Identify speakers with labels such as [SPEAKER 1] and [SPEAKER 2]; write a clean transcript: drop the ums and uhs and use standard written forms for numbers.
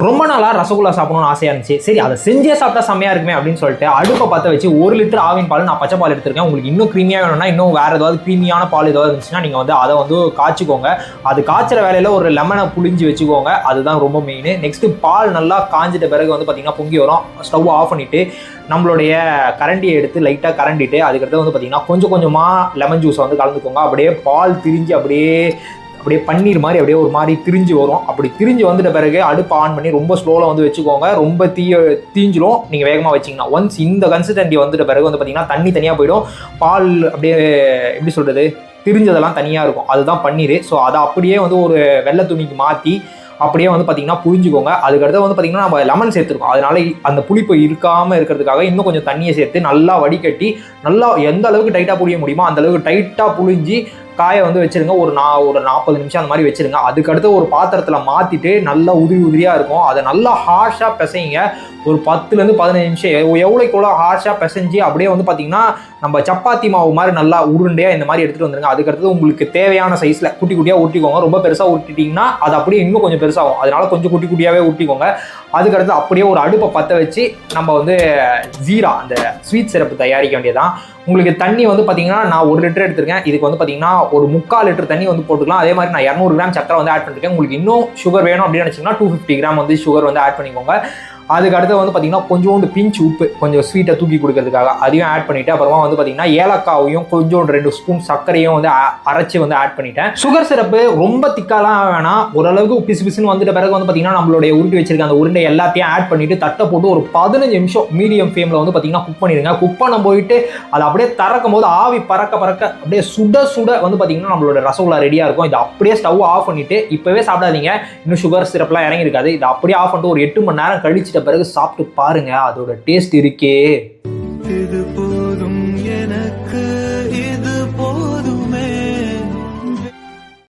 [SPEAKER 1] ரொம்ப நாளாக ரசகுல்லா சாப்பிடணும்னு ஆசையாக இருந்துச்சு. சரி அதை செஞ்சே சாப்பிட்டா செம்மையாக இருக்குமே அப்படின்னு சொல்லிட்டு அடுப்பை பற்ற வச்சு 1 லிட்டர் ஆவின் பால் நான் பச்சை பால் எடுத்திருக்கேன். உங்களுக்கு இன்னும் க்ரீமியாக வேணும்னா இன்னும் வேறு ஏதாவது க்ரீமியான பால் ஏதாவது இருந்துச்சுன்னா நீங்கள் வந்து அதை வந்து காய்ச்சிக்கோங்க. அது காய்ச்சிற வேலையில் ஒரு லெமனை புளிஞ்சு வச்சுக்கோங்க. அதுதான் ரொம்ப மெயின். நெக்ஸ்ட்டு பால் நல்லா காஞ்சிட்ட பிறகு வந்து பார்த்திங்கன்னா பொங்கி வரும். ஸ்டவ் ஆஃப் பண்ணிவிட்டு நம்மளுடைய கரண்டியை எடுத்து லைட்டாக கரண்டிட்டு அதுக்கடுத்து வந்து பார்த்திங்கன்னா கொஞ்சம் கொஞ்சமாக லெமன் ஜூஸை வந்து கலந்துக்கோங்க. அப்படியே பால் திரிஞ்சு அப்படியே பன்னீர் மாதிரி அப்படியே ஒரு மாதிரி திரிஞ்சு வரும். அப்படி திரிஞ்சு வந்துட்ட பிறகு அடுப்பு ஆன் பண்ணி ரொம்ப ஸ்லோவில் வந்து வச்சுக்கோங்க. ரொம்ப தீஞ்சிரும் நீங்கள் வேகமாக வச்சிங்கன்னா. ஒன்ஸ் இந்த கன்சிஸ்டன்சி வந்துட்ட பிறகு வந்து பார்த்திங்கன்னா தண்ணி தனியாக போயிடும். பால் அப்படியே எப்படி சொல்கிறது திரிஞ்சதெல்லாம் தனியாக இருக்கும். அதுதான் பன்னீர். ஸோ அதை அப்படியே வந்து ஒரு வெள்ளை துணிக்கு மாற்றி அப்படியே வந்து பார்த்திங்கன்னா புழிஞ்சிக்கோங்க. அதுக்கடுத்து வந்து பார்த்திங்கன்னா நம்ம லெமன் சேர்த்துருக்கோம். அதனால் அந்த புளிப்பு இருக்காமல் இருக்கிறதுக்காக இன்னும் கொஞ்சம் தண்ணியை சேர்த்து நல்லா வடிகட்டி நல்லா எந்த அளவுக்கு டைட்டாக புழிய முடியுமோ அந்த அளவுக்கு டைட்டாக புழிஞ்சி காயை வந்து வச்சுருங்க. ஒரு 40 நிமிஷம் அந்த மாதிரி வச்சுருங்க. அதுக்கடுத்து ஒரு பாத்திரத்தில் மாற்றிட்டு நல்லா உதிரியாக இருக்கும். அதை நல்லா ஹார்ஷாக பிசைங்க. ஒரு 10லேருந்து 15 நிமிஷம் எவ்வளோக்கு எவ்வளோ ஹார்ஷாக பிசைஞ்சு அப்படியே வந்து பார்த்திங்கன்னா நம்ம சப்பாத்தி மாவு மாதிரி நல்லா உருண்டையாக இந்த மாதிரி எடுத்துகிட்டு வந்துருங்க. அதுக்கடுத்து உங்களுக்கு தேவையான சைஸில் குட்டி குட்டியாக ஊட்டிக்கோங்க. ரொம்ப பெருசாக ஊட்டிட்டிங்கன்னா அது அப்படியே இன்னும் கொஞ்சம் பெருசாகும். அதனால் கொஞ்சம் குட்டி குட்டியாகவே ஊட்டிக்கோங்க. அதுக்கடுத்து அப்படியே ஒரு அடுப்பை பற்ற வச்சு நம்ம வந்து ஜீரா அந்த ஸ்வீட் சிரப்பு தயாரிக்க வேண்டியதான். உங்களுக்கு தண்ணி வந்து பார்த்தீங்கன்னா நான் 1 லிட்டர் எடுத்திருக்கேன். இதுக்கு வந்து பார்த்தீங்கன்னா ஒரு 3/4 லிட்டர் தண்ணி வந்து போட்டுக்கலாம். அதே மாதிரி நான் 200 கிராம் சக்கரை வந்து ஆட் பண்ணிருக்கேன். உங்களுக்கு இன்னும் சுகர் வேணும் அப்படின்னு நினச்சிங்கன்னா 250 கிராம் வந்து சுகர் வந்து ஆட் பண்ணிக்கோங்க. அதுக்கு அடுத்து வந்து பார்த்தீங்கன்னா கொஞ்சோண்டு பிஞ்ச் உப்பு கொஞ்சம் ஸ்வீட்டை தூக்கி கொடுக்கறதுக்காக அதையும் ஆட் பண்ணிவிட்டு அப்புறமா வந்து பார்த்தீங்கன்னா ஏலக்காவையும் கொஞ்சோண்டு 2 ஸ்பூன் சர்க்கரையும் வந்து அரைச்சி வந்து ஆட் பண்ணிட்டேன். சுகர் சிரப்பு ரொம்ப திக்காலாம் வேணாம். ஓரளவுக்கு பிசு பிசுன்னு வந்துட்ட பிறகு வந்து பார்த்தீங்கன்னா நம்மளுடைய உருட்டி வச்சிருக்க அந்த உருண்டை எல்லாத்தையும் ஆட் பண்ணிவிட்டு தட்டை போட்டு ஒரு 15 நிமிஷம் மீடியம் ஃப்ளேமில் வந்து பார்த்தீங்கன்னா குக் பண்ணிடுங்க. குக் பண்ண போயிட்டு அதை அப்படியே திறக்கும் போது ஆவி பறக்க அப்படியே சுட வந்து பார்த்தீங்கன்னா நம்மளோட ரசகுல்லா ரெடியாக இருக்கும். இதை அப்படியே ஸ்டவ் ஆஃப் பண்ணிவிட்டு இப்போவே சாப்பிடாதீங்க. இன்னும் சுகர் சிரப்லாம் இறங்கியிருக்காது. இதை அப்படியே ஆஃப் பண்ணிட்டு ஒரு 8 மணி நேரம் கழிச்சு பிறகு சாப்பிட்டு பாருங்க. அதோட டேஸ்ட் இருக்கே.